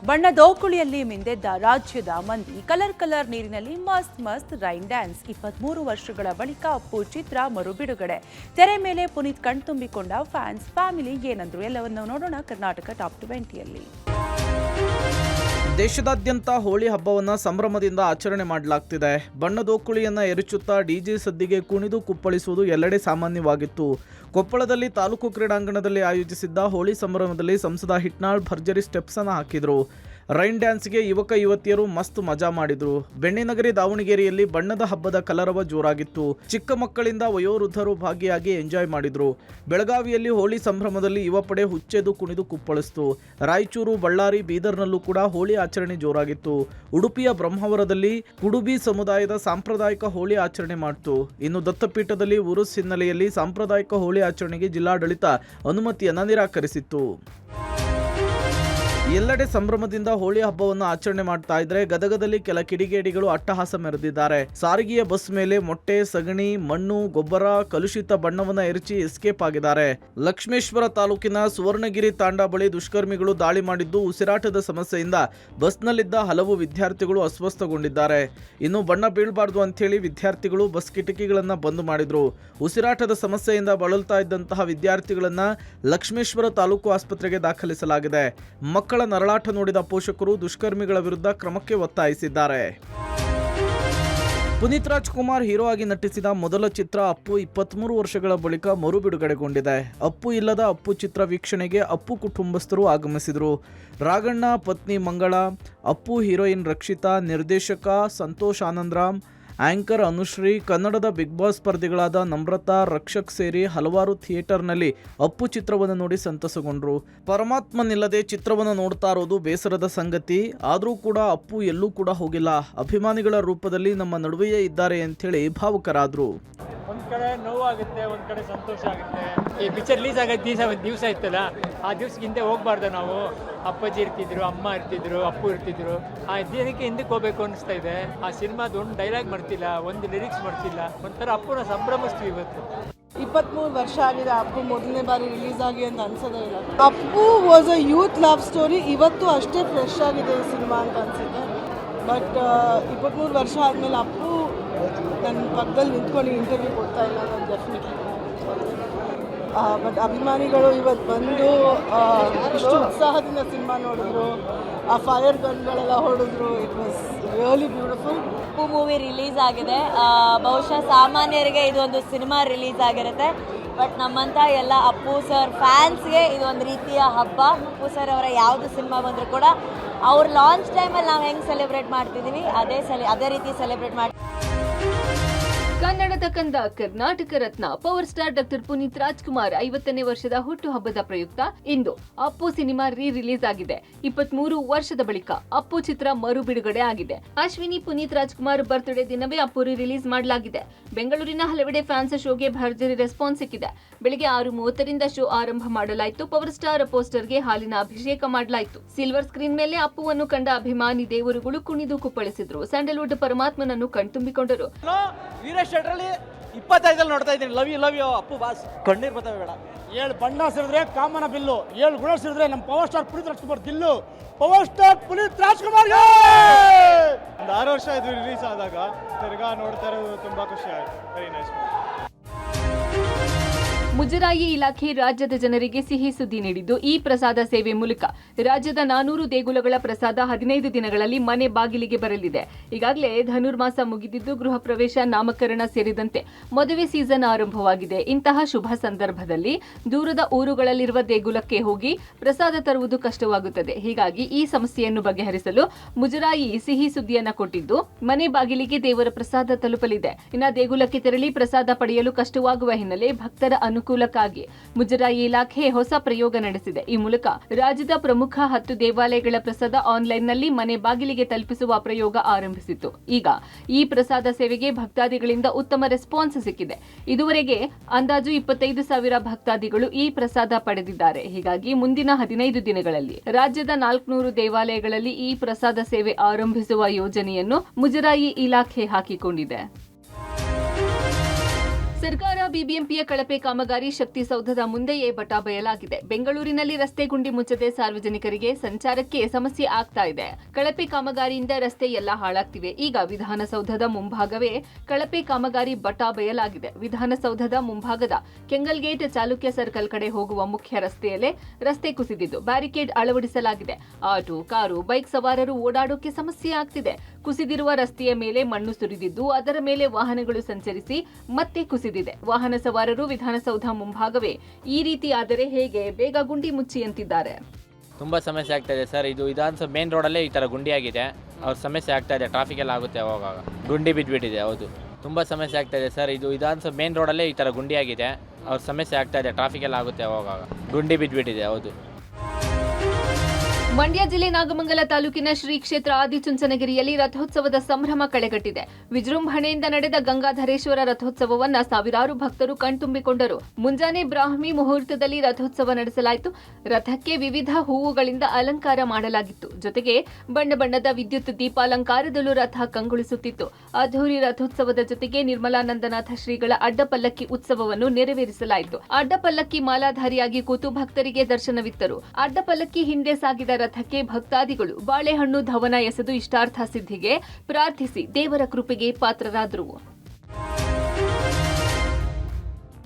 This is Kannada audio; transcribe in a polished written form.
ಬಣ್ಣದೋಕುಳಿಯಲ್ಲಿ ಮಿಂದೆದ್ದ ರಾಜ್ಯದ ಮಂದಿ ಕಲರ್ ನೀರಿನಲ್ಲಿ ಮಸ್ತ್ ರೈನ್ ಡ್ಯಾನ್ಸ್. 23 ವರ್ಷಗಳ ಬಳಿಕ ಅಪ್ಪು ಚಿತ್ರ ಮರು ಬಿಡುಗಡೆ. ತೆರೆ ಮೇಲೆ ಪುನೀತ್ ಕಣ್ತುಂಬಿಕೊಂಡ ಫ್ಯಾನ್ಸ್ ಫ್ಯಾಮಿಲಿ ಏನಂದ್ರು ಎಲ್ಲವನ್ನೂ ನೋಡೋಣ ಕರ್ನಾಟಕ ಟಾಪ್ 20ಯಲ್ಲಿ. ದೇಶದಾದ್ಯಂತ ಹೋಳಿ ಹಬ್ಬವನ್ನು ಸಂಭ್ರಮದಿಂದ ಆಚರಣೆ ಮಾಡಲಾಗ್ತಿದೆ. ಬಣ್ಣದೋಕುಳಿಯನ್ನು ಎರಚುತ್ತಾ ಡಿಜೆ ಸದ್ದಿಗೆ ಕುಣಿದು ಕುಪ್ಪಳಿಸುವುದು ಎಲ್ಲೆಡೆ ಸಾಮಾನ್ಯವಾಗಿತ್ತು. ಕೊಪ್ಪಳದಲ್ಲಿ ತಾಲೂಕು ಕ್ರೀಡಾಂಗಣದಲ್ಲಿ ಆಯೋಜಿಸಿದ್ದ ಹೋಳಿ ಸಂಭ್ರಮದಲ್ಲಿ ಸಂಸದ ಹಿಟ್ನಾಳ್ ಭರ್ಜರಿ ಸ್ಟೆಪ್ಸ್ ಅನ್ನು ಹಾಕಿದ್ರು. ರೈನ್ ಡ್ಯಾನ್ಸ್ಗೆ ಯುವಕ ಯುವತಿಯರು ಮಸ್ತ್ ಮಜಾ ಮಾಡಿದ್ರು. ಬೆಣ್ಣಿನಗರಿ ದಾವಣಗೆರೆಯಲ್ಲಿ ಬಣ್ಣದ ಹಬ್ಬದ ಕಲರವ ಜೋರಾಗಿತ್ತು. ಚಿಕ್ಕ ಮಕ್ಕಳಿಂದ ವಯೋವೃದ್ಧರು ಭಾಗಿಯಾಗಿ ಎಂಜಾಯ್ ಮಾಡಿದ್ರು. ಬೆಳಗಾವಿಯಲ್ಲಿ ಹೋಳಿ ಸಂಭ್ರಮದಲ್ಲಿ ಯುವ ಪಡೆ ಹುಚ್ಚೆದು ಕುಣಿದು ಕುಪ್ಪಳಿಸಿತು. ರಾಯಚೂರು, ಬಳ್ಳಾರಿ, ಬೀದರ್ನಲ್ಲೂ ಕೂಡ ಹೋಳಿ ಆಚರಣೆ ಜೋರಾಗಿತ್ತು. ಉಡುಪಿಯ ಬ್ರಹ್ಮಾವರದಲ್ಲಿ ಕುಡುಬಿ ಸಮುದಾಯದ ಸಾಂಪ್ರದಾಯಿಕ ಹೋಳಿ ಆಚರಣೆ ಮಾಡಿತು. ಇನ್ನು ದತ್ತಪೀಠದಲ್ಲಿ ಉರುಸ್ ಹಿನ್ನೆಲೆಯಲ್ಲಿ ಸಾಂಪ್ರದಾಯಿಕ ಹೋಳಿ ಆಚರಣೆಗೆ ಜಿಲ್ಲಾಡಳಿತ ಅನುಮತಿಯನ್ನು ನಿರಾಕರಿಸಿತ್ತು. ಎಲ್ಲೆಡೆ ಸಂಭ್ರಮದಿಂದ ಹೋಳಿ ಹಬ್ಬವನ್ನು ಆಚರಣೆ ಮಾಡ್ತಾ ಇದ್ರೆ ಗದಗದಲ್ಲಿ ಕೆಲ ಕಿಡಿಗೇಡಿಗಳು ಅಟ್ಟಹಾಸ ಮೆರೆದಿದ್ದಾರೆ. ಸಾರಿಗೆಯ ಬಸ್ ಮೇಲೆ ಮೊಟ್ಟೆ, ಸಗಣಿ, ಮಣ್ಣು, ಗೊಬ್ಬರ, ಕಲುಷಿತ ಬಣ್ಣವನ್ನು ಎರಚಿ ಎಸ್ಕೇಪ್ ಆಗಿದ್ದಾರೆ. ಲಕ್ಷ್ಮೇಶ್ವರ ತಾಲೂಕಿನ ಸುವರ್ಣಗಿರಿ ತಾಂಡಾ ಬಳಿ ದುಷ್ಕರ್ಮಿಗಳು ದಾಳಿ ಮಾಡಿದ್ದು ಉಸಿರಾಟದ ಸಮಸ್ಯೆಯಿಂದ ಬಸ್ನಲ್ಲಿದ್ದ ಹಲವು ವಿದ್ಯಾರ್ಥಿಗಳು ಅಸ್ವಸ್ಥಗೊಂಡಿದ್ದಾರೆ. ಇನ್ನು ಬಣ್ಣ ಬೀಳಬಾರ್ದು ಅಂತೇಳಿ ವಿದ್ಯಾರ್ಥಿಗಳು ಬಸ್ ಕಿಟಕಿಗಳನ್ನು ಬಂದ್ ಮಾಡಿದ್ರು. ಉಸಿರಾಟದ ಸಮಸ್ಯೆಯಿಂದ ಬಳಲ್ತಾ ಇದ್ದಂತಹ ವಿದ್ಯಾರ್ಥಿಗಳನ್ನ ಲಕ್ಷ್ಮೇಶ್ವರ ತಾಲೂಕು ಆಸ್ಪತ್ರೆಗೆ ದಾಖಲಿಸಲಾಗಿದೆ. ಮಕ್ಕಳ ನರಳಾಟ ನೋಡಿದ ಪೋಷಕರು ದುಷ್ಕರ್ಮಿಗಳ ವಿರುದ್ಧ ಕ್ರಮಕ್ಕೆ ಒತ್ತಾಯಿಸಿದ್ದಾರೆ. ಪುನೀತ್ ರಾಜ್ಕುಮಾರ್ ಹೀರೋ ಆಗಿ ನಟಿಸಿದ ಮೊದಲ ಚಿತ್ರ ಅಪ್ಪು 23 ವರ್ಷಗಳ ಬಳಿಕ ಮರು ಬಿಡುಗಡೆಗೊಂಡಿದೆ. ಅಪ್ಪು ಇಲ್ಲದ ಅಪ್ಪು ಚಿತ್ರ ವೀಕ್ಷಣೆಗೆ ಅಪ್ಪು ಕುಟುಂಬಸ್ಥರು ಆಗಮಿಸಿದರು. ರಾಘಣ್ಣ, ಪತ್ನಿ ಮಂಗಳ, ಅಪ್ಪು ಹೀರೋಯಿನ್ ರಕ್ಷಿತಾ, ನಿರ್ದೇಶಕ ಸಂತೋಷ್ ಆನಂದರಾಮ್, ಆಂಕರ್ ಅನುಶ್ರೀ, ಕನ್ನಡದ ಬಿಗ್ ಬಾಸ್ ಸ್ಪರ್ಧಿಗಳಾದ ನಮ್ರತಾ, ರಕ್ಷಕ್ ಸೇರಿ ಹಲವಾರು ಥಿಯೇಟರ್ನಲ್ಲಿ ಅಪ್ಪು ಚಿತ್ರವನ್ನು ನೋಡಿ ಸಂತಸಗೊಂಡ್ರು. ಪರಮಾತ್ಮನಿಲ್ಲದೆ ಚಿತ್ರವನ್ನು ನೋಡ್ತಾ ಇರೋದು ಬೇಸರದ ಸಂಗತಿ. ಆದರೂ ಕೂಡ ಅಪ್ಪು ಎಲ್ಲೂ ಕೂಡ ಹೋಗಿಲ್ಲ. ಅಭಿಮಾನಿಗಳ ರೂಪದಲ್ಲಿ ನಮ್ಮ ನಡುವೆಯೇ ಇದ್ದಾರೆ ಅಂತೇಳಿ ಭಾವುಕರಾದ್ರು. ಒಂದ್ ಕಡೆ ನೋವಾಗುತ್ತೆ, ಒಂದ್ ಕಡೆ ಸಂತೋಷ ಆಗುತ್ತೆ. ಈ ಪಿಕ್ಚರ್ ರಿಲೀಸ್ ಆಗೋ ದಿವಸ ಇತ್ತಲ್ಲ, ಆ ದಿವ್ಸಕ್ಕೆ ಹಿಂದೆ ಹೋಗ್ಬಾರ್ದು ನಾವು. ಅಪ್ಪಾಜಿ ಇರ್ತಿದ್ರು, ಅಮ್ಮ ಇರ್ತಿದ್ರು, ಅಪ್ಪು ಇರ್ತಿದ್ರು. ಆ ದಿನಕ್ಕೆ ಹಿಂದಕ್ಕೆ ಹೋಗ್ಬೇಕು ಅನಿಸ್ತಾ ಇದೆ. ಆ ಸಿನಿಮಾದ ಒಂದು ಡೈಲಾಗ್ ಮಾಡ್ತಿಲ್ಲ, ಒಂದು ಲಿರಿಕ್ಸ್ ಮಾಡ್ತಿಲ್ಲ. ಒಂಥರ ಅಪ್ಪುನ ಸಂಭ್ರಮಿಸ್ತೀವಿ ಇವತ್ತು. 23 ವರ್ಷ ಆಗಿದೆ ಅಪ್ಪು ಮೊದಲನೇ ಬಾರಿ ರಿಲೀಸ್ ಆಗಿ ಅಂತ ಅನ್ಸೋದೇ ಇಲ್ಲ. Appu was a youth love story. ಇವತ್ತು ಅಷ್ಟೇ ಫ್ರೆಶ್ ಆಗಿದೆ ಈ ಸಿನಿಮಾ ಅಂತ ಅನ್ಸುತ್ತೆ. ಬಟ್ 23 ವರ್ಷ ಆದಮೇಲೆ ಅಪ್ಪು ನನ್ನ ಪಕ್ಕದಲ್ಲಿ ನಿಂತ್ಕೊಂಡು ಇಂಟರ್ವ್ಯೂ ಕೊಡ್ತಾ ಇಲ್ಲ ನಾನು ಡೆಫಿನೆಟ್ಲಿ. ಬಟ್ ಅಭಿಮಾನಿಗಳು ಇವತ್ತು ಬಂದು ಇಷ್ಟು ಉತ್ಸಾಹದಿಂದ ಸಿನಿಮಾ ನೋಡಿದ್ರು. ಆ ಫೈರ್ ಗನ್ಗಳೆಲ್ಲ ಹೊಡೆದ್ರು. It was really beautiful. Appu movie release ಆಗಿದೆ. ಬಹುಶಃ ಸಾಮಾನ್ಯರಿಗೆ ಇದು ಒಂದು ಸಿನಿಮಾ ರಿಲೀಸ್ ಆಗಿರುತ್ತೆ. ಬಟ್ ನಮ್ಮಂಥ ಎಲ್ಲ ಅಪ್ಪು ಸರ್ ಫ್ಯಾನ್ಸ್ಗೆ ಇದು ಒಂದು ರೀತಿಯ ಹಬ್ಬ. ಅಪ್ಪು ಸರ್ ಅವರ ಯಾವುದು ಸಿನಿಮಾ ಬಂದರೂ ಕೂಡ ಅವ್ರ ಲಾಂಚ್ ಟೈಮಲ್ಲಿ ನಾವು ಹೆಂಗೆ ಸೆಲೆಬ್ರೇಟ್ ಮಾಡ್ತಿದ್ದೀವಿ ಅದೇ ರೀತಿ ಸೆಲೆಬ್ರೇಟ್ ಮಾಡ್ತೀವಿ. ಕನ್ನಡದ ಕಂದ, Karnataka Ratna, power star doctor Puneeth Rajkumar 50ನೇ ವರ್ಷದ ಹುಟ್ಟುಹಬ್ಬದ ಪ್ರಯುಕ್ತ ಇಂದು ಅಪ್ಪು ಸಿನಿಮಾ ರಿಲೀಸ್ ಆಗಿದೆ. 23 ವರ್ಷದ ಬಳಿಕ ಅಪ್ಪು ಚಿತ್ರ ಮರು ಬಿಡುಗಡೆ ಆಗಿದೆ. ಅಶ್ವಿನಿ ಪುನೀತ್ ರಾಜ್ಕುಮಾರ್ ಬರ್ತ್ಡೇ ದಿನವೇ ಅಪ್ಪು ರಿಲೀಸ್ ಮಾಡಲಾಗಿದೆ. ಬೆಂಗಳೂರಿನ ಹಲವೆಡೆ ಫ್ಯಾನ್ಸ್ ಶೋಗೆ ಭರ್ಜರಿ ರೆಸ್ಪಾನ್ಸ್ ಸಿಕ್ಕಿದೆ. ಬೆಳಿಗ್ಗೆ 6:30ರಿಂದ ಶೋ ಆರಂಭ ಮಾಡಲಾಯಿತು. ಪವರ್ ಸ್ಟಾರ್ ಪೋಸ್ಟರ್ಗೆ ಹಾಲಿನ ಅಭಿಷೇಕ ಮಾಡಲಾಯಿತು. ಸಿಲ್ವರ್ ಸ್ಕ್ರೀನ್ ಮೇಲೆ ಅಪ್ಪುವನ್ನು ಕಂಡ ಅಭಿಮಾನಿ ದೇವರುಗಳು ಕುಣಿದು ಕುಪ್ಪಳಿಸಿದ್ರು. ಸ್ಯಾಂಡಲ್ವುಡ್ ಪರಮಾತ್ಮನನ್ನು ಕಣ್ತುಂಬಿಕೊಂಡರು. 25 ನೋಡ್ತಾ ಇದ್ದೀನಿ. Love you Appu boss. ಕಣ್ಣೀರ್ ಬರ್ತವೆ ಬೇಡ. 7 ಬಣ್ಣ ಸೇರಿದ್ರೆ ಕಾಮನ ಬಿಲ್ಲು, 7 ಗುಣ ಸೇರಿದ್ರೆ ನಮ್ಮ ಪವರ್ ಸ್ಟಾರ್ ಪುನೀತ್ ರಾಜ್ಕುಮಾರ್ ದಿಲ್ಲು. ಪವರ್ ಸ್ಟಾರ್ ಪುನೀತ್ ರಾಜ್ಕುಮಾರ್ ಒಂದು 6 ವರ್ಷ ಇದು ರಿಲೀಸ್ ಆದಾಗ ತಿರ್ಗಾ ನೋಡ್ತಾ ಇರೋದು ತುಂಬಾ ಖುಷಿ ಆಯ್ತು. Very nice. ಮುಜರಾಯಿ ಇಲಾಖೆ ರಾಜ್ಯದ ಜನರಿಗೆ ಸಿಹಿ ಸುದ್ದಿ ನೀಡಿದ್ದು ಈ ಪ್ರಸಾದ ಸೇವೆ ಮೂಲಕ ರಾಜ್ಯದ 400 ದೇಗುಲಗಳ ಪ್ರಸಾದ 15 ದಿನಗಳಲ್ಲಿ ಮನೆ ಬಾಗಿಲಿಗೆ ಬರಲಿದೆ. ಈಗಾಗಲೇ ಧನುರ್ಮಾಸ ಮುಗಿದಿದ್ದು ಗೃಹ ಪ್ರವೇಶ, ನಾಮಕರಣ ಸೇರಿದಂತೆ ಮದುವೆ ಸೀಸನ್ ಆರಂಭವಾಗಿದೆ. ಇಂತಹ ಶುಭ ಸಂದರ್ಭದಲ್ಲಿ ದೂರದ ಊರುಗಳಲ್ಲಿರುವ ದೇಗುಲಕ್ಕೆ ಹೋಗಿ ಪ್ರಸಾದ ತರುವುದು ಕಷ್ಟವಾಗುತ್ತದೆ. ಹೀಗಾಗಿ ಈ ಸಮಸ್ಯೆಯನ್ನು ಬಗೆಹರಿಸಲು ಮುಜರಾಯಿ ಸಿಹಿ ಸುದ್ದಿಯನ್ನ ಕೊಟ್ಟಿದ್ದು ಮನೆ ಬಾಗಿಲಿಗೆ ದೇವರ ಪ್ರಸಾದ ತಲುಪಲಿದೆ. ಇನ್ನು ದೇಗುಲಕ್ಕೆ ತೆರಳಿ ಪ್ರಸಾದ ಪಡೆಯಲು ಕಷ್ಟವಾಗುವ ಹಿನ್ನೆಲೆ ಭಕ್ತರ ಅನುಕೂಲಕ್ಕಾಗಿ ಮುಜರಾಯಿ ಇಲಾಖೆ ಹೊಸ ಪ್ರಯೋಗ ನಡೆಸಿದೆ. ಈ ಮೂಲಕ ರಾಜ್ಯದ ಪ್ರಮುಖ 10 ದೇವಾಲಯಗಳ ಪ್ರಸಾದ ಆನ್ಲೈನ್ನಲ್ಲಿ ಮನೆ ಬಾಗಿಲಿಗೆ ತಲುಪಿಸುವ ಪ್ರಯೋಗ ಆರಂಭಿಸಿತ್ತು. ಈಗ ಈ ಪ್ರಸಾದ ಸೇವೆಗೆ ಭಕ್ತಾದಿಗಳಿಂದ ಉತ್ತಮ ರೆಸ್ಪಾನ್ಸ್ ಸಿಕ್ಕಿದೆ. ಇದುವರೆಗೆ ಅಂದಾಜು 25,000 ಭಕ್ತಾದಿಗಳು ಈ ಪ್ರಸಾದ ಪಡೆದಿದ್ದಾರೆ. ಹೀಗಾಗಿ ಮುಂದಿನ 15 ದಿನಗಳಲ್ಲಿ ರಾಜ್ಯದ 400 ದೇವಾಲಯಗಳಲ್ಲಿ ಈ ಪ್ರಸಾದ ಸೇವೆ ಆರಂಭಿಸುವ ಯೋಜನೆಯನ್ನು ಮುಜರಾಯಿ ಇಲಾಖೆ ಹಾಕಿಕೊಂಡಿದೆ. ಸರ್ಕಾರ ಬಿಬಿಎಂಪಿಯ ಕಳಪೆ ಕಾಮಗಾರಿ ಶಕ್ತಿಸೌಧದ ಮುಂದೆಯೇ ಬಟಾ ಬಯಲಾಗಿದೆ. ಬೆಂಗಳೂರಿನಲ್ಲಿ ರಸ್ತೆ ಗುಂಡಿ ಮುಚ್ಚದೆ ಸಾರ್ವಜನಿಕರಿಗೆ ಸಂಚಾರಕ್ಕೆ ಸಮಸ್ಯೆ ಆಗ್ತಾ ಇದೆ. ಕಳಪೆ ಕಾಮಗಾರಿಯಿಂದ ರಸ್ತೆ ಎಲ್ಲ ಹಾಳಾಗ್ತಿವೆ. ಈಗ ವಿಧಾನಸೌಧದ ಮುಂಭಾಗವೇ ಕಳಪೆ ಕಾಮಗಾರಿ ಬಟಾ ಬಯಲಾಗಿದೆ. ವಿಧಾನಸೌಧದ ಮುಂಭಾಗದ ಕೆಂಗಲ್ ಗೇಟ್ ಚಾಲುಕ್ಯ ಸರ್ಕಲ್ ಕಡೆ ಹೋಗುವ ಮುಖ್ಯ ರಸ್ತೆಯಲ್ಲೇ ರಸ್ತೆ ಕುಸಿದಿದ್ದು ಬ್ಯಾರಿಕೇಡ್ ಅಳವಡಿಸಲಾಗಿದೆ. ಆಟೋ, ಕಾರು, ಬೈಕ್ ಸವಾರರು ಓಡಾಡೋಕೆ ಸಮಸ್ಯೆ ಆಗ್ತಿದೆ. ಕುಸಿದಿರುವ ರಸ್ತೆಯ ಮೇಲೆ ಮಣ್ಣು ಸುರಿದಿದ್ದು ಅದರ ಮೇಲೆ ವಾಹನಗಳು ಸಂಚರಿಸಿ ಮತ್ತೆ ಕುಸಿದಿದೆ. ವಾಹನ ಸವಾರರು ವಿಧಾನಸೌಧ ಮುಂಭಾಗವೇ ಈ ರೀತಿ ಆದರೆ ಹೇಗೆ, ಬೇಗ ಗುಂಡಿ ಮುಚ್ಚಿ ಅಂತಿದ್ದಾರೆ. ತುಂಬ ಸಮಸ್ಯೆ ಆಗ್ತಾ ಇದೆ ಸರ್. ಇದು ವಿಧಾನಸೌಧ ಮೇನ್ ರೋಡಲ್ಲೇ ಈ ಥರ ಗುಂಡಿ ಆಗಿದೆ. ಅವ್ರ ಸಮಸ್ಯೆ ಆಗ್ತಾ ಇದೆ. ಟ್ರಾಫಿಕ್ ಎಲ್ಲ ಆಗುತ್ತೆ ಅವಾಗ. ಗುಂಡಿ ಬಿದ್ದುಬಿಟ್ಟಿದೆ. ಹೌದು, ತುಂಬ ಸಮಸ್ಯೆ ಆಗ್ತಾ ಇದೆ ಸರ್. ಇದು ವಿಧಾನಸೌಧ ಮೇನ್ ರೋಡಲ್ಲೇ ಈ ಥರ ಗುಂಡಿ ಆಗಿದೆ. ಅವ್ರ ಸಮಸ್ಯೆ ಆಗ್ತಾ ಇದೆ. ಟ್ರಾಫಿಕ್ ಎಲ್ಲ ಆಗುತ್ತೆ ಅವಾಗ. ಗುಂಡಿ ಬಿದ್ದುಬಿಟ್ಟಿದೆ. ಹೌದು. ಮಂಡ್ಯ ಜಿಲ್ಲೆ ನಾಗಮಂಗಲ ತಾಲೂಕಿನ ಶ್ರೀ ಕ್ಷೇತ್ರ ಆದಿಚುಂಚನಗಿರಿಯಲ್ಲಿ ರಥೋತ್ಸವದ ಸಂಭ್ರಮ ಕಳೆಗಟ್ಟಿದೆ. ವಿಜೃಂಭಣೆಯಿಂದ ನಡೆದ ಗಂಗಾಧರೇಶ್ವರ ರಥೋತ್ಸವವನ್ನ ಸಾವಿರಾರು ಭಕ್ತರು ಕಣ್ತುಂಬಿಕೊಂಡರು. ಮುಂಜಾನೆ ಬ್ರಾಹ್ಮಿ ಮುಹೂರ್ತದಲ್ಲಿ ರಥೋತ್ಸವ ನಡೆಸಲಾಯಿತು. ರಥಕ್ಕೆ ವಿವಿಧ ಹೂವುಗಳಿಂದ ಅಲಂಕಾರ ಮಾಡಲಾಗಿತ್ತು. ಜೊತೆಗೆ ಬಣ್ಣ ಬಣ್ಣದ ವಿದ್ಯುತ್ ದೀಪಾಲಂಕಾರದಲ್ಲೂ ರಥ ಕಂಗೊಳಿಸುತ್ತಿತ್ತು. ಅದ್ಧೂರಿ ರಥೋತ್ಸವದ ಜೊತೆಗೆ ನಿರ್ಮಲಾನಂದನಾಥ ಶ್ರೀಗಳ ಅಡ್ಡಪಲ್ಲಕ್ಕಿ ಉತ್ಸವವನ್ನು ನೆರವೇರಿಸಲಾಯಿತು. ಅಡ್ಡಪಲ್ಲಕ್ಕಿ ಮಾಲಾಧಾರಿಯಾಗಿ ಕೂತು ಭಕ್ತರಿಗೆ ದರ್ಶನವಿತ್ತರು. ಅಡ್ಡಪಲ್ಲಕ್ಕಿ ಹಿಂದೆ ಸಾಗಿದ ರಥಕ್ಕೆ ಭಕ್ತಾದಿಗಳು ಬಾಳೆಹಣ್ಣು ಧವನ ಎಸೆದು ಇಷ್ಟಾರ್ಥ ಸಿದ್ಧಿಗೆ ಪ್ರಾರ್ಥಿಸಿ ದೇವರ ಕೃಪೆಗೆ ಪಾತ್ರರಾದರು.